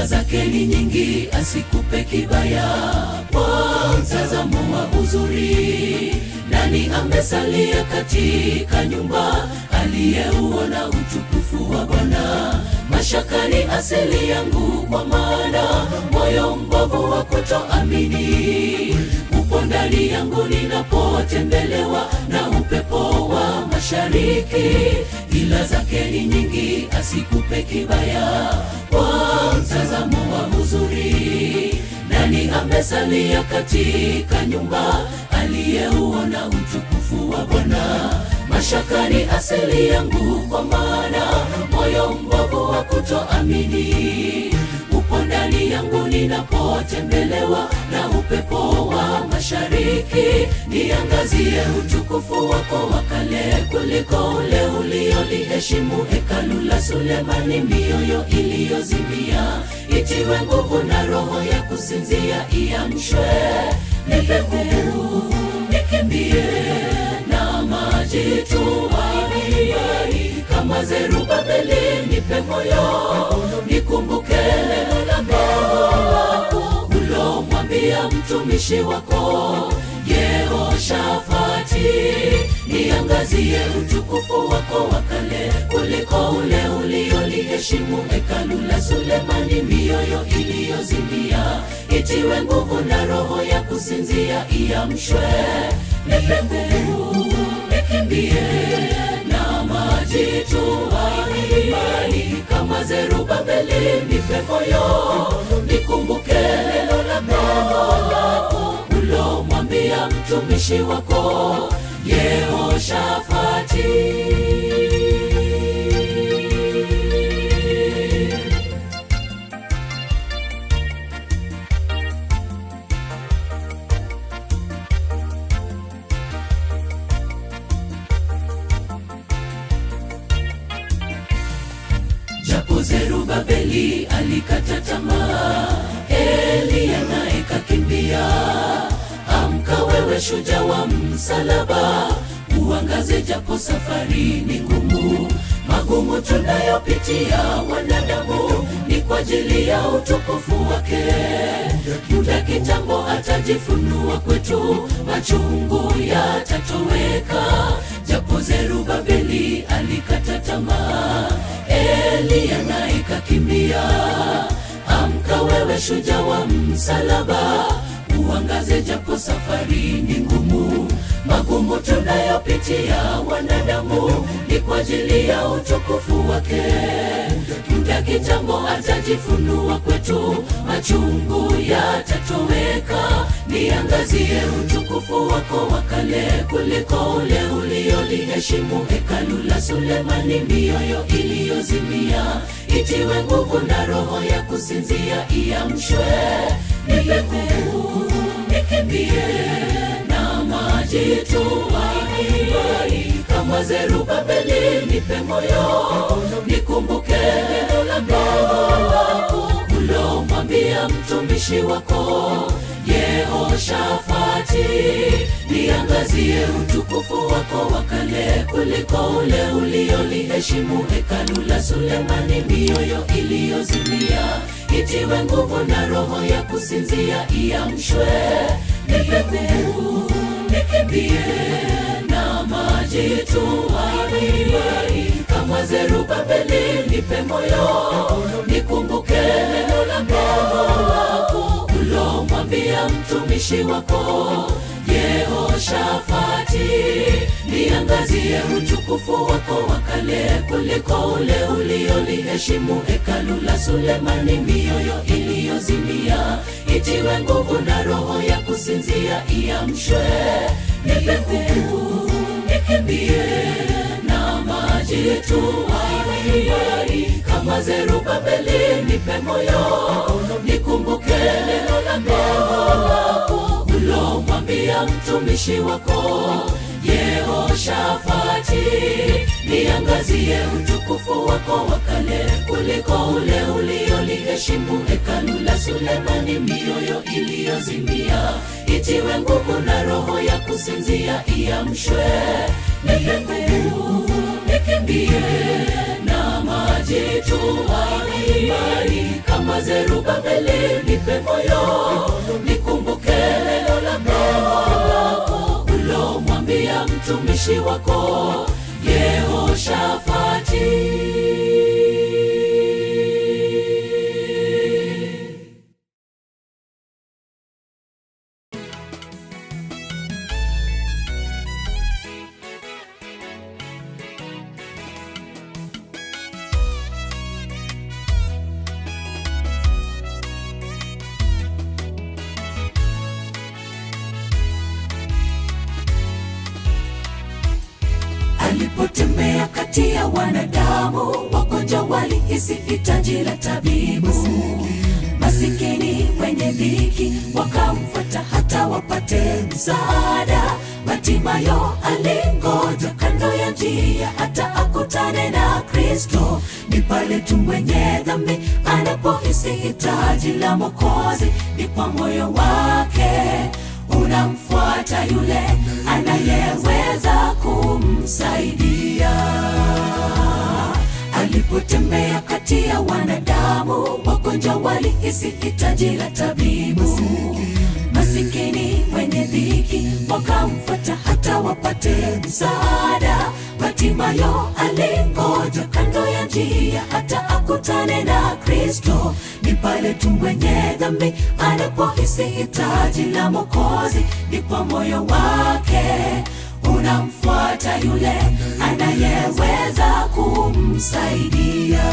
ila zake ni nyingi, asikupe kibaya. Kwa mtazamo wa uzuri, nani amesalia katika nyumba aliyeuona utukufu wa Bwana? Mashaka ni asili yangu, kwa maana moyo mbovu wa kutoamini upo ndani yangu ninapotembelewa na upepo wa mashariki, ila zake ni nyingi, asikupe kibaya. Kwa mtazamo wa uzuri, nani amesalia katika nyumba aliyeuona utukufu wa Bwana? Mashaka ni asili yangu, kwa maana moyo mbovu wa kutoamini upo ndani yangu ninapotembelewa na upepo wa mashariki. Niangazie utukufu wako wa kale kuliko ule ulioliheshimu hekalu la Sulemani. Mioyo iliyozimia itiwe nguvu, na roho ya kusinzia iamshwe. Nipe nguvu nikimbie na maji tumaini, kama Zerubabeli nipe moyo nikumbuke neno lako ulomwambia mtumishi wako Yehoshafati. Niangazie utukufu wako wa kale kuliko ule ulioliheshimu hekalu la Sulemani. Mioyo iliyozimia itiwe nguvu, na roho ya kusinzia iamshwe. Nipe nguvu nikimbie na maji tumaini, kama Zerubabeli nipe moyo nikumbuke neno lako ulomwambia mtumishi wako Yehoshafati. Japo Zerubabeli alikata tamaa, Eliya naye kakimbia. Amka wewe shujaa wa msalaba, uangaze japo safari ni ngumu. Magumu tunayopitia wanadamu ni kwa ajili ya utukufu wake. Muda kitambo atajifunua kwetu, machungu yatatoweka. Japo Zerubabeli alikata tamaa, Eliya naye kakimbia. Amka wewe shujaa wa msalaba, uangaze japo safari ni ngumu. Magumu tunayopitia wanadamu ni kwa ajili ya utukufu wake. Muda kitambo atajifunua kwetu, machungu yatatoweka. Niangazie utukufu wako wa kale kuliko ule ulioliheshimu hekalu la Sulemani. Mioyo iliyozimia itiwe nguvu, na roho ya kusinzia iamshwe. Nipe nguvu nikimbie na maji tumaini, kama Zerubabeli nipe moyo nikumbuke neno lako ulomwambia mtumishi wako Yehoshafati. Niangazie utukufu wako wa kale kuliko ule ulioliheshimu hekalu la Sulemani. Mioyo iliyozimia itiwe nguvu, na roho ya kusinzia iamshwe. Nipe nguvu nikimbie na maji tumaini, kama Zerubabeli nipe moyo nikumbuke neno lako ulomwambia mtumishi wako Yehoshafati. Niangazie utukufu wako wa kale kuliko ule ulioliheshimu hekalu la Sulemani. Mioyo iliyozimia itiwe nguvu, na roho ya kusinzia iamshwe. Nipe nguvu nikimbie na maji tumaini, kama Zerubabeli nipe moyo nikumbuke neno lako ulomwambia mtumishi wako Yehoshafati. Niangazie utukufu wako wa kale kuliko ule ulioliheshimu hekalu la Sulemani. Mioyo iliyozimia itiwe nguvu, na roho ya kusinzia iamshwe. Nipe nguvu nikimbie na maji najitoa imani kama Zerubabeli, nipe moyo nikumbuke neno lako ulomwambia mtumishi wako Yehoshafati. Alipotembea kati ya wanadamu, wagonjwa walihisi hitaji la tabibu. Masikini wenye dhiki wakamfuata hata wapate msaada. Bartimayo alingoja kando ya njia hata akutane na Kristo. Ni pale tu mwenye dhambi anapohisi hitaji la Mwokozi, ni kwa moyo wake unamfuata yule anayeweza kumsaidia. Alipotembea kati ya wanadamu, wagonjwa walihisi hitaji la tabibu. Masikini wenye dhiki wakamfuata hata wapate msaada. Bartimayo alingoja kando ya njia hata akutane na Kristo. Ni pale tu mwenye dhambi anapohisi hitaji la Mwokozi, ni kwa moyo wake unamfuata yule anayeweza kumsaidia.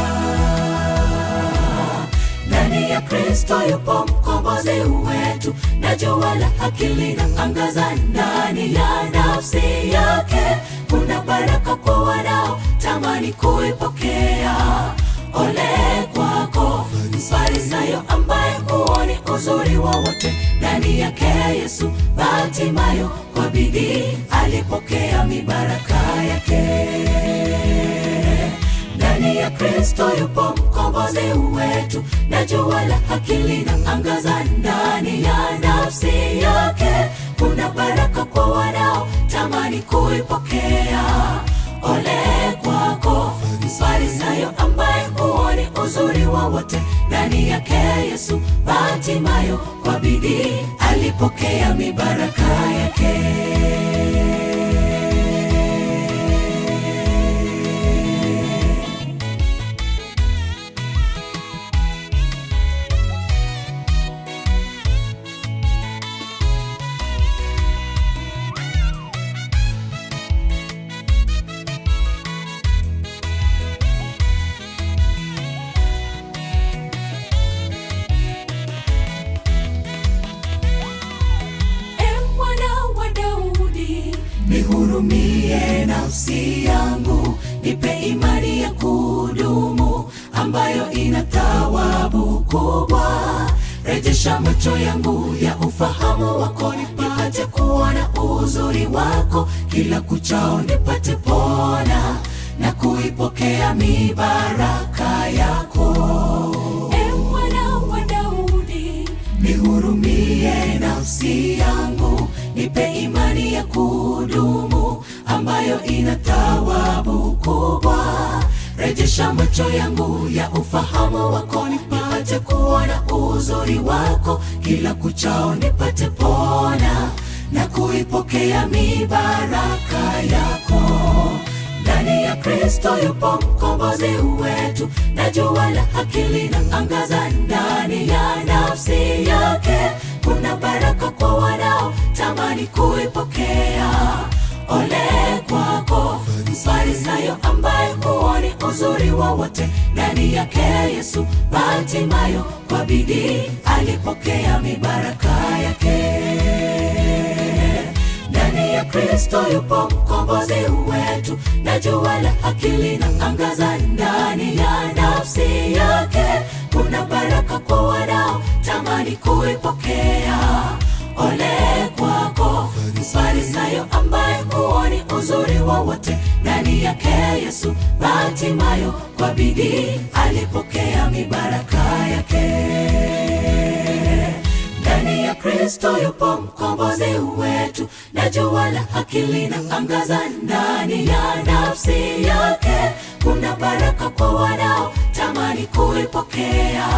Ndani ya Kristo yupo mkombozi wetu, na jua la haki linaangaza ndani ya nafsi yake. Kuna baraka kwa wanao tamani kuipokea. Ole kwako Mfarisayo ambaye huoni uzuri wowote ndani yake Yesu. Bartimayo kwa bidii alipokea mibaraka yake. Ndani ya Kristo yupo mkombozi wetu, na jua la haki linaangaza ndani ya nafsi yake. Kuna baraka kwa wanao tamani kuipokea. Ole kwako Mfarisayo ambaye huoni uzuri wowote ndani yake Yesu. Bartimayo kwa bidii alipokea mibaraka yake. Nihurumie nafsi yangu, nipe imani ya kudumu ambayo ina thawabu kubwa. Rejesha macho yangu ya ufahamu wako, nipate kuona uzuri wako. Kila kuchao nipate pona na kuipokea mibaraka yako. Mwana wa Daudi, nihurumie nafsi yangu, nipe imani ya kudumu ambayo ina thawabu kubwa. Rejesha macho yangu ya ufahamu wako, nipate kuona uzuri wako. Kila kuchao nipate pona na kuipokea mibaraka yako. Ndani ya Kristo yupo mkombozi wetu, na jua la haki linaangaza ndani ya nafsi yake. Kuna baraka kwa wanao tamani kuipokea. Ole kwako Mfarisayo ambaye huoni uzuri wowote ndani yake Yesu. Bartimayo kwa bidii alipokea mibaraka yake. Ndani ya Kristo yupo mkombozi wetu, na jua la haki linaangaza ndani ya nafsi yake. Kuna baraka kwa wanao tamani kuipokea. Ole kwako Mfarisayo ambaye huoni uzuri wowote ndani yake Yesu. Bartimayo kwa bidii alipokea mibaraka yake. Ndani ya Kristo yupo mkombozi wetu, na jua la haki linaangaza ndani ya nafsi yake. kuna baraka kwa wanao tamani kuipokea.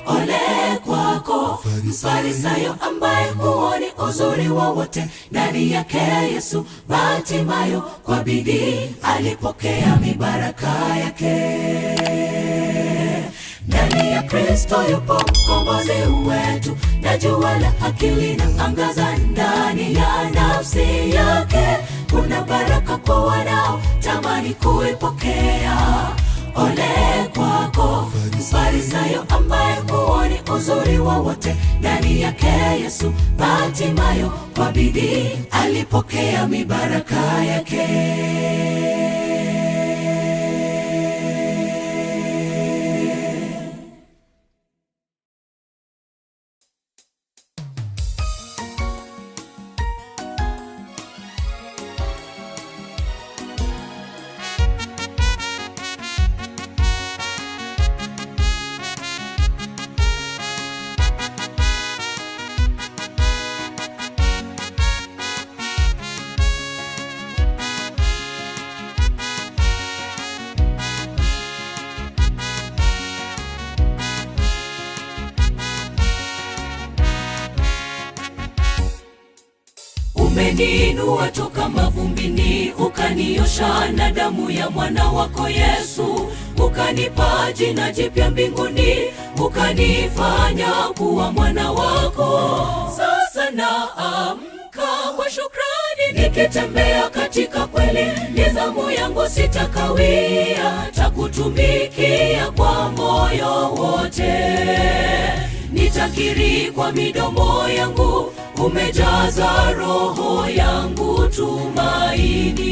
Ole kwako Mfarisayo ambaye huoni uzuri wowote ndani yake Yesu. Bartimayo kwa bidii alipokea mibaraka yake. Ndani ya Kristo yupo mkombozi wetu, na jua la haki linaangaza ndani ya nafsi yake. Kuna baraka kwa wanao tamani kuipokea. Ole kwako Mfarisayo ambaye huoni uzuri wowote ndani yake Yesu. Bartimayo kwa bidii alipokea mibaraka yake. Umeniinua toka mavumbini, ukaniosha na damu ya mwana wako Yesu. Ukanipa jina jipya mbinguni, ukanifanya kuwa mwana wako. Sasa naamka kwa shukrani, nikitembea katika kweli. Nizamu yangu sitakawia, takutumikia kwa moyo wote. Nitakiri kwa midomo yangu, umejaza roho yangu tumaini.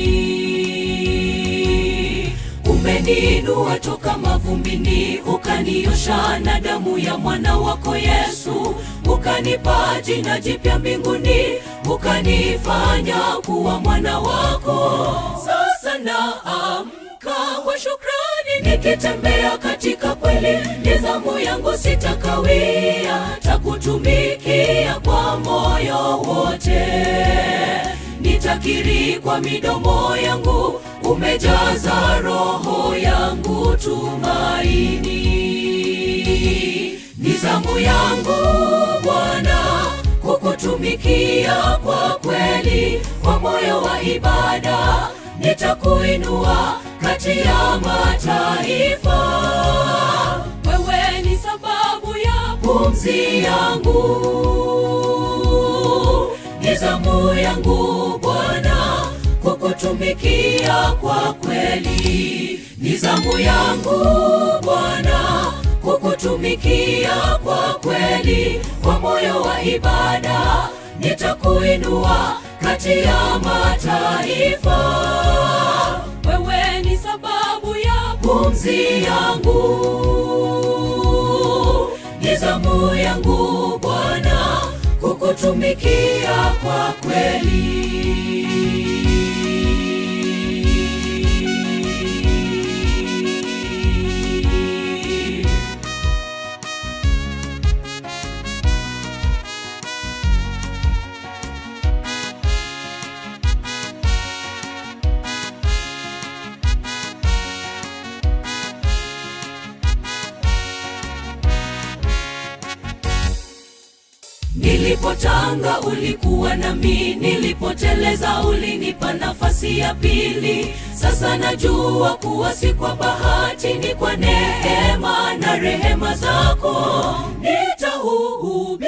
Umeniinua toka mavumbini, ukaniosha na damu ya mwana wako Yesu. Ukanipa jina jipya mbinguni, ukanifanya kuwa mwana wako. Sasa naamka kwa shukrani, nikitembea katika kweli. Nizamu yangu sitakawia, takutumikia kwa moyo wote. Nitakiri kwa midomo yangu, umejaza roho yangu tumaini. Nizamu yangu Bwana, kukutumikia kwa kweli. Kwa moyo wa ibada nitakuinua kati ya mataifa. Wewe ni sababu ya pumzi yangu. Nizamu yangu Bwana, kukutumikia kwa kweli. Nizamu yangu Bwana, kukutumikia kwa kweli. Kwa moyo wa ibada nitakuinua kati ya mataifa. Wewe ni sababu ya pumzi yangu. Nizamu yangu Bwana, kukutumikia kwa kweli. Nilipotanga ulikuwa nami, nilipoteleza ulinipa nafasi ya pili. Sasa najua kuwa si kwa bahati, ni kwa neema na rehema zako. Nitahubiri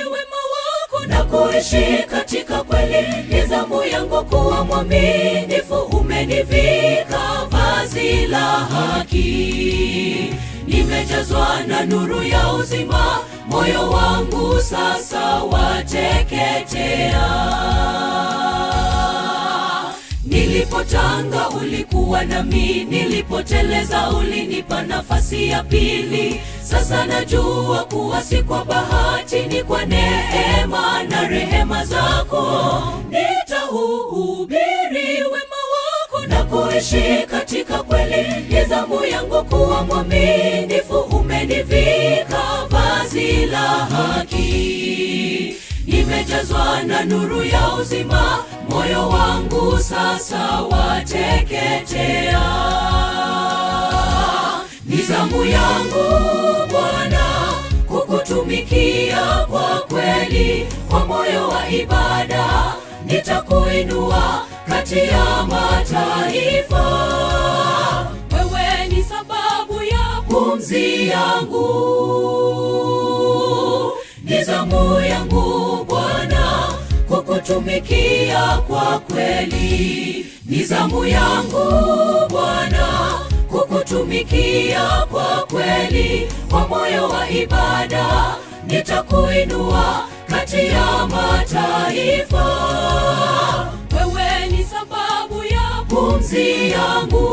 wema wako na kuishi katika kweli. Nizamu yangu kuwa mwaminifu, umenivika vazi la haki. Nimejazwa na nuru ya uzima, moyo wangu sasa wateketea. Nilipotanga ulikuwa nami, nilipoteleza ulinipa nafasi ya pili. Sasa najua kuwa si kwa bahati, ni kwa neema na rehema zako. Nitahubiri wema wako na kuishi katika kweli. Nizamu yangu kuwa mwaminifu, umenivika vazi la haki. Nimejazwa na nuru ya uzima, moyo wangu sasa wateketea. yangu Bwana, kukutumikia kwa kweli, kwa moyo wa ibada nitakuinua kati ya mataifa. Wewe ni sababu ya pumzi yangu, ni zamu yangu Bwana, kukutumikia kwa kweli. Ni zamu yangu Bwana, kukutumikia kwa kweli, kwa moyo wa ibada nitakuinua kati ya mataifa. Wewe ni sababu ya pumzi yangu,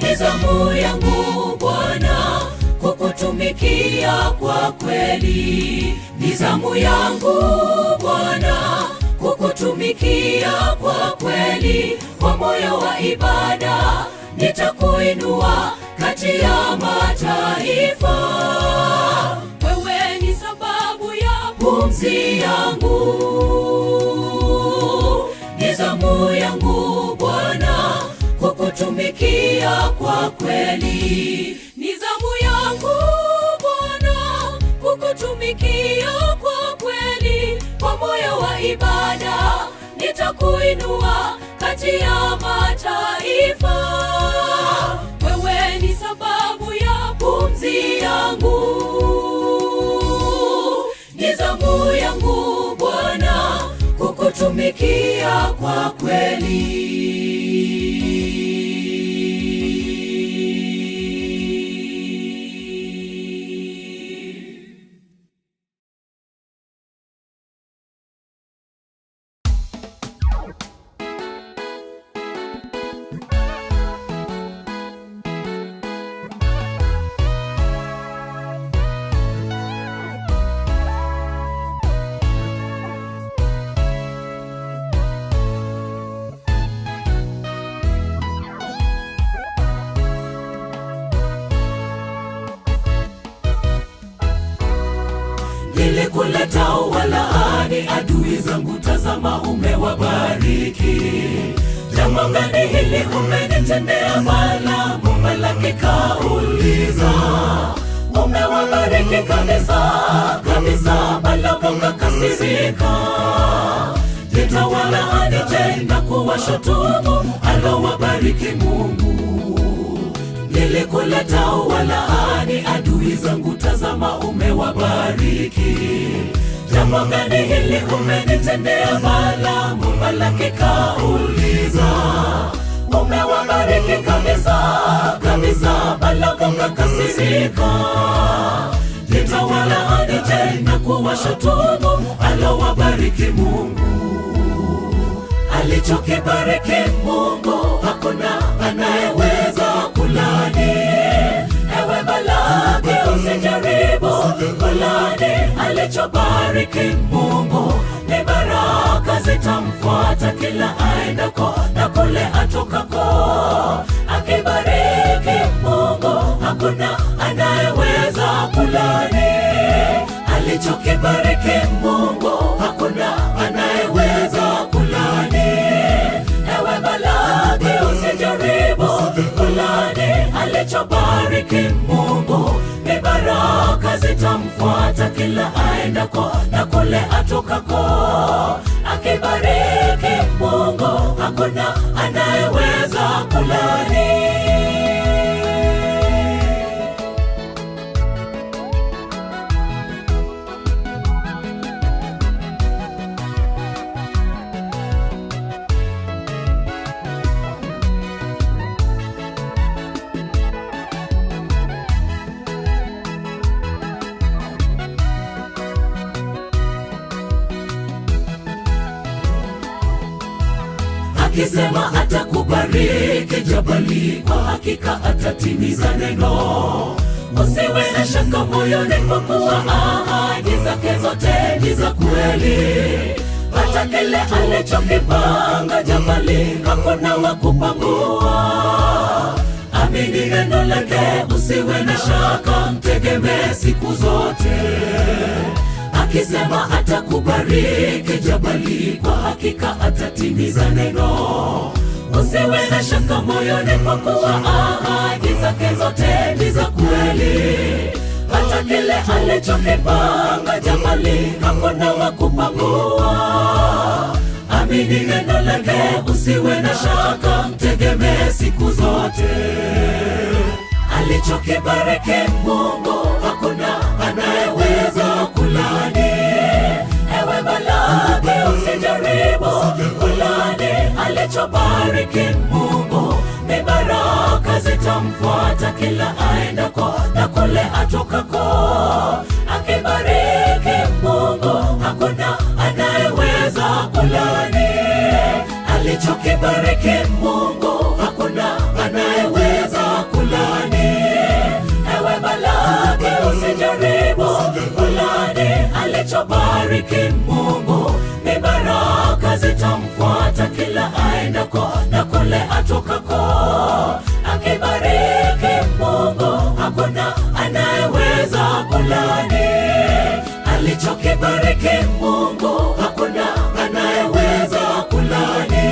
ni zamu yangu Bwana, kukutumikia kwa kweli. Ni zamu yangu Bwana, kukutumikia kwa kweli, kwa moyo wa ibada nitakuinua kati ya mataifa. Wewe ni sababu ya pumzi yangu, ni zamu yangu Bwana, kukutumikia kwa kweli. Ni zamu yangu Bwana, kukutumikia kwa kweli, kwa moyo wa ibada nitakuinua kati ya mataifa. Wewe ni sababu ya pumzi yangu, ni zamu yangu Bwana, kukutumikia kwa kweli. Nilikuleta walaani adui zangu, tazama umewabariki. Jambo gani hili umenitendea Bwana? Malaki kauliza. Umewabariki kabisa kabisa, Balaamu kakasirika. Nitawalaani je na kuwashutumu alowabariki Mungu? Nilikuleta walaani adui zangu, tazama umewabariki. Jambo gani hili umenitendea Balaamu? Balaki kauliza. Umewabariki kabisa kabisa, Balaamu kakasirika. Nitawalaani je na kuwashutumu alowabariki Mungu? Alichokibariki Mungu hakuna anayeweza kulani. Ewe Balaki usijaribu kulani. Alichobariki Mungu ni baraka zitamfuata kila aendako na kule atokako. Akibariki Mungu hakuna anayeweza kulani. Alichokibariki Mungu hakuna anayeweza kulani. Ewe Balaki usijaribu kulani. Alichobariki Mungu ni baraka zitamfuata kila aendako na kule atokako. Akibariki Mungu hakuna anayeweza kulani. Akisema atakubariki jabali, kwa hakika atatimiza neno. Usiwe na shaka moyoni, kwa kuwa ahadi zake zote ni za kweli. Hata kile alichokipanga jabali, hakuna wa kupangua. Amini neno lake, usiwe na shaka, mtegemee siku zote. Akisema atakubariki jabali, kwa hakika atatimiza neno. Usiwe na shaka moyoni, kwa kuwa ahadi zake zote ni za kweli. Hata kile alichokipanga jabali, hakuna wa kupangua. Amini neno lake, usiwe na shaka, mtegemee siku zote. Alichokibariki Mungu, hakuna anayeweza kulani. Ewe malaki, usijaribu kulani alichobariki Mungu. Ni baraka zitamfuata kila aendako na kule atokako. Akibariki Mungu, hakuna anayeweza kulani. Alichokibariki Mungu, hakuna anayeweza kulani. Ewe malaki, usijaribu kulani alichobariki Mungu. Ni baraka zitamfuata kila aendako na kule atokako. Akibariki Mungu, hakuna anayeweza kulani. Alichokibariki Mungu, hakuna anayeweza kulani.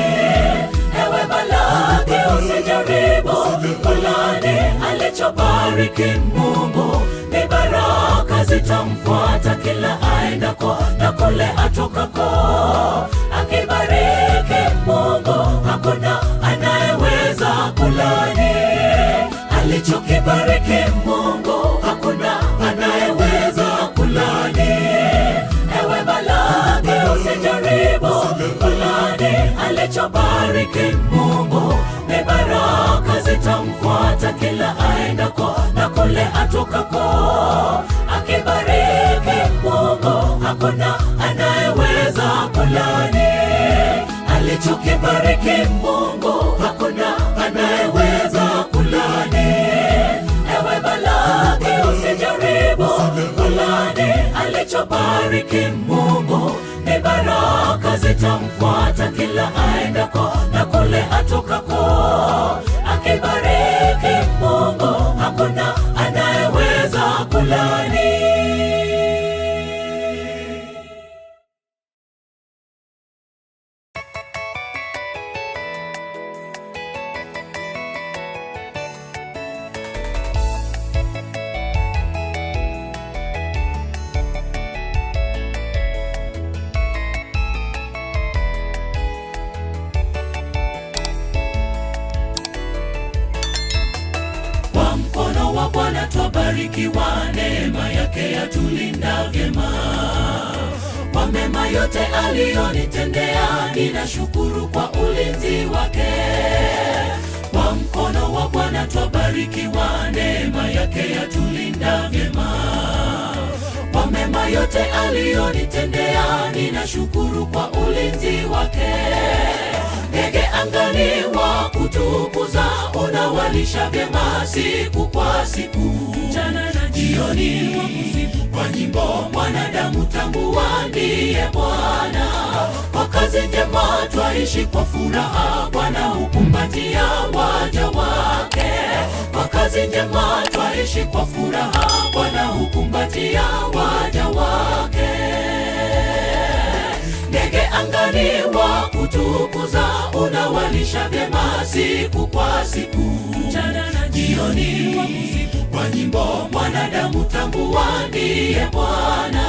Ewe malaki, usijaribu kulani alichobariki Mungu. Ni baraka zitamfuata kila aendako na kule atokako. Akibariki Mungu, hakuna anayeweza kulani. Alichokibariki Mungu, hakuna anayeweza kulani. Ewe malaki, usijaribu kulani alichobariki Mungu. Ni baraka zitamfuata kila aendako na kule atokako. Akibariki Mungu, hakuna anayeweza kulani. Alichokibariki Mungu, hakuna anayeweza kulani. Ewe malaki, usijaribu kulani alichobariki Mungu. Ni baraka zitamfuata kila aendako na kule atokako. Akibariki Mungu, hakuna anayeweza kulani. Bwana twabarikiwa, neema yake yatulinda vyema. Kwa mema yote aliyonitendea, ninashukuru kwa ulinzi wake. Kwa mkono wa Bwana twabarikiwa, neema yake yatulinda vyema. Kwa mema yote aliyonitendea, ninashukuru kwa ulinzi wake. Ndege angani wa kutukuza, unawalisha vyema siku kwa siku. Mchana na jioni kwa nyimbo, mwanadamu tambua ndiye Bwana. Kwa kazi njema twaishi kwa furaha, Bwana hukumbatia waja wake. Kwa kazi njema twaishi kwa furaha, Bwana hukumbatia waja wake. Ndege angani wa kutukuza, unawalisha vyema siku kwa siku. Mchana na jioni kwa nyimbo, mwanadamu tambua ndiye Bwana.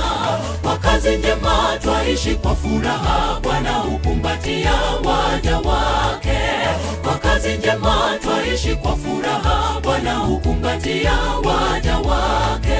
Kwa kazi njema twaishi kwa furaha, Bwana hukumbatia waja wake. Kwa kazi njema twaishi kwa furaha, Bwana hukumbatia waja wake.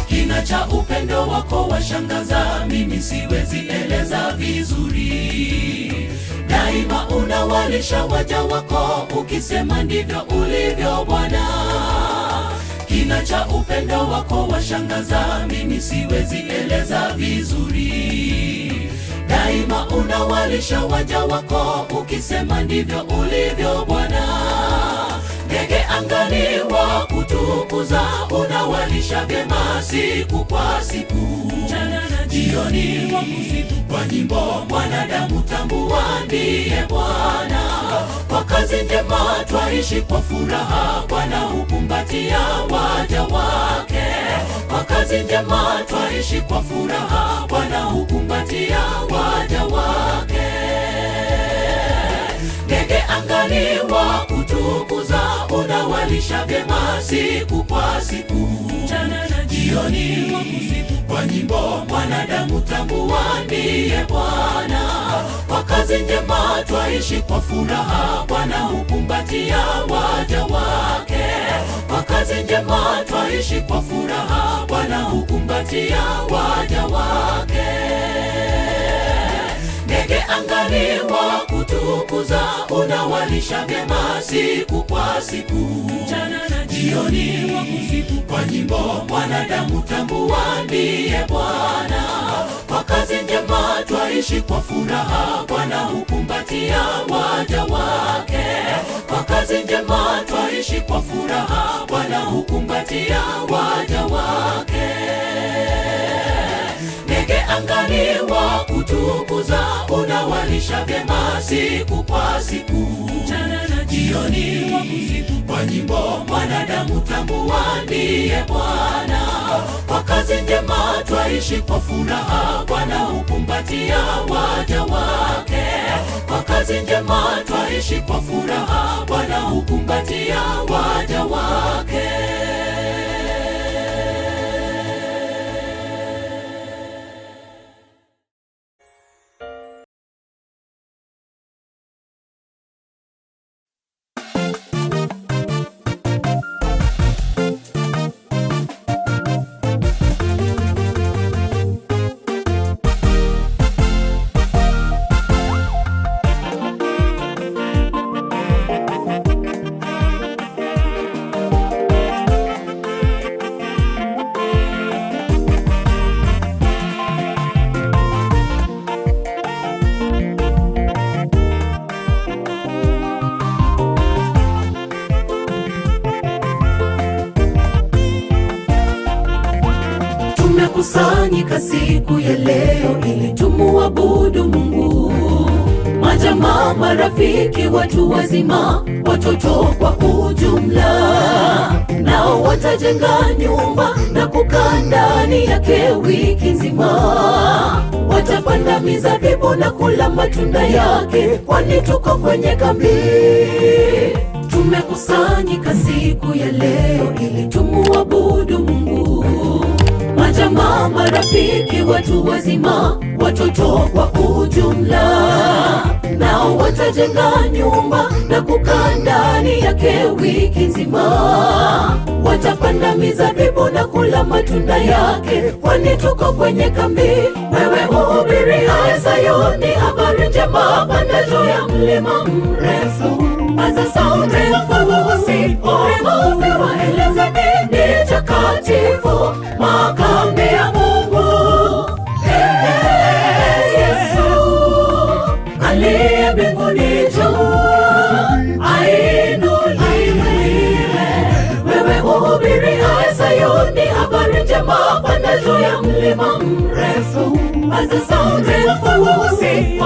Kina cha upendo wako washangaza, mimi siwezi eleza vizuri. Daima unawalisha waja wako, ukisema ndivyo ulivyo Bwana. Kina cha upendo wako washangaza, mimi siwezi eleza vizuri. Daima unawalisha waja wako, ukisema ndivyo ulivyo Bwana. kutukuza, unawalisha vyema siku kwa siku, mchana na jioni wakusifu kwa nyimbo. Mwanadamu tambua ndiye Bwana, kwa kazi njema twaishi kwa furaha. Bwana hukumbatia waja wake, kwa kazi njema twaishi kwa furaha. Bwana hukumbatia waja wake. Ndege angani wa kutukuza, unawalisha vyema siku kwa siku, mchana na jioni wakusifu kwa nyimbo. Mwanadamu tambua ndiye Bwana, kwa kazi njema twaishi kwa furaha. Bwana hukumbatia waja wake, kwa kazi njema twaishi kwa furaha. Bwana hukumbatia waja wake. Ndege angani wa kutukuza, unawalisha vyema siku kwa siku, mchana na jioni wakusifu kwa nyimbo. Mwanadamu tambua ndiye Bwana, kwa kazi njema twaishi kwa furaha. Bwana hukumbatia waja wake, kwa kazi njema twaishi kwa furaha. Bwana hukumbatia waja wake. Ndege angani wa kutukuza, unawalisha vyema siku kwa siku, mchana na jioni wakusifu kwa nyimbo. Mwanadamu tambua ndiye Bwana, kwa kazi njema twaishi kwa furaha. Bwana hukumbatia waja wake, kwa kazi njema twaishi kwa furaha. Bwana hukumbatia waja wake. Tumekusanyika siku ya leo ili tumuabudu Mungu. Majamaa, marafiki, watu wazima, watoto kwa ujumla, nao watajenga nyumba na kukaa ndani yake wiki nzima. Watapanda mizabibu na kula matunda yake, kwani tuko kwenye kambi. Tumekusanyika siku ya leo ili tumuabudu Mungu. Majamaa, marafiki, watu wazima, watoto kwa ujumla, nao watajenga nyumba na kukaa ndani yake wiki nzima. Watapanda mizabibu na kula matunda yake, kwani tuko kwenye kambi. Wewe uhubiri Sayuni habari njema, panda juu ya mlima mrefu, paza sauti ufufusi, ule waeleze nini takatifu, makambi ya Mungu. Yesu aliye mbinguni juu, ainuliwe. Wewe uhubiri Sayuni habari njema, panda juu ya mlima mrefu, paza sauti ufufusi,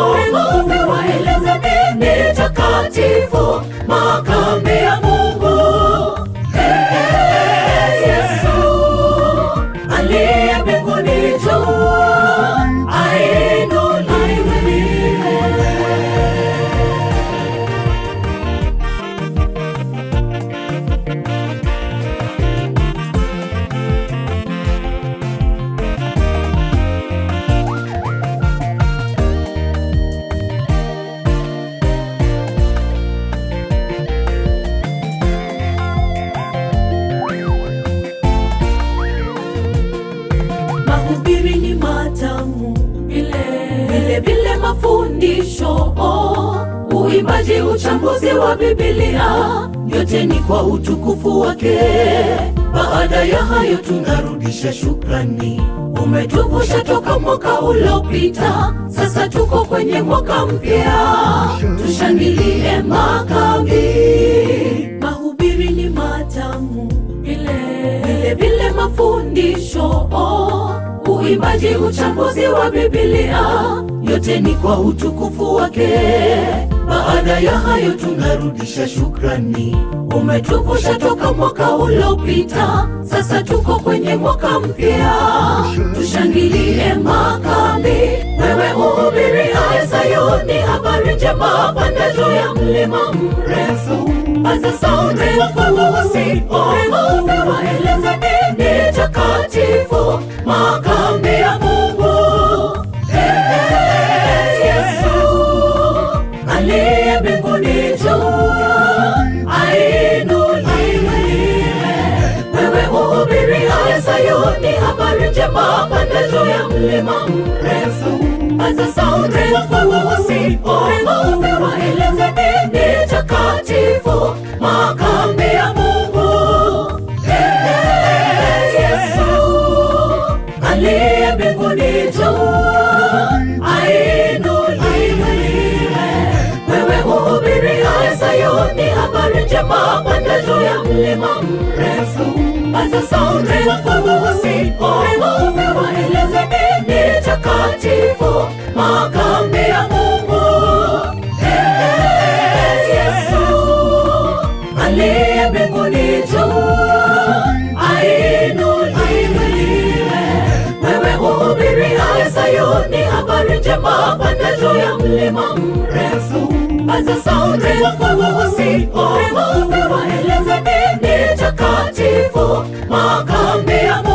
ule waeleze nini takatifu, makambi ya Mungu. Yesu aliye mbinguni juu, ainuliwe. Mahubiri ni matamu, vile mafundisho, uimbaji, uchambuzi wa Biblia, yote ni kwa utukufu wake. Baada ya hayo tunarudisha shukrani. Umetuvusha toka mwaka uliopita, sasa tuko kwenye mwaka mpya, tushangilie makambi. Mahubiri ni matamu, vile mafundisho, uimbaji, uchambuzi wa Biblia, yote ni kwa utukufu wake. Baada ya hayo tunarudisha shukrani. Umetuvusha toka mwaka uliopita, sasa tuko kwenye mwaka mpya. Tushangilie makambi, wewe uhubiriaye Sayuni habari njema. Panda juu ya mlima mrefu, paza sauti wafuasi, waeleze dini takatifu, makambi ya Mungu. Yesu aliye mbinguni juu ainuliwe. Wewe uhubiriaye Sayuni habari njema. Panda juu ya mlima mrefu, paza sauti wafuasi, waeleze dini takatifu, makambi ya Mungu. Yesu aliye mbinguni juu ainuliwe. Wewe uhubiriaye Sayuni habari njema. Panda juu ya mlima mrefu, paza sauti wafuasi, waeleze dini takatifu, makambi ya Mungu. Yesu aliye mbinguni juu ainuliwe. Wewe uhubiriaye Sayuni habari njema. Panda juu ya mlima mrefu, paza sauti wafuasi, waeleze dini takatifu, makambi ya Mungu.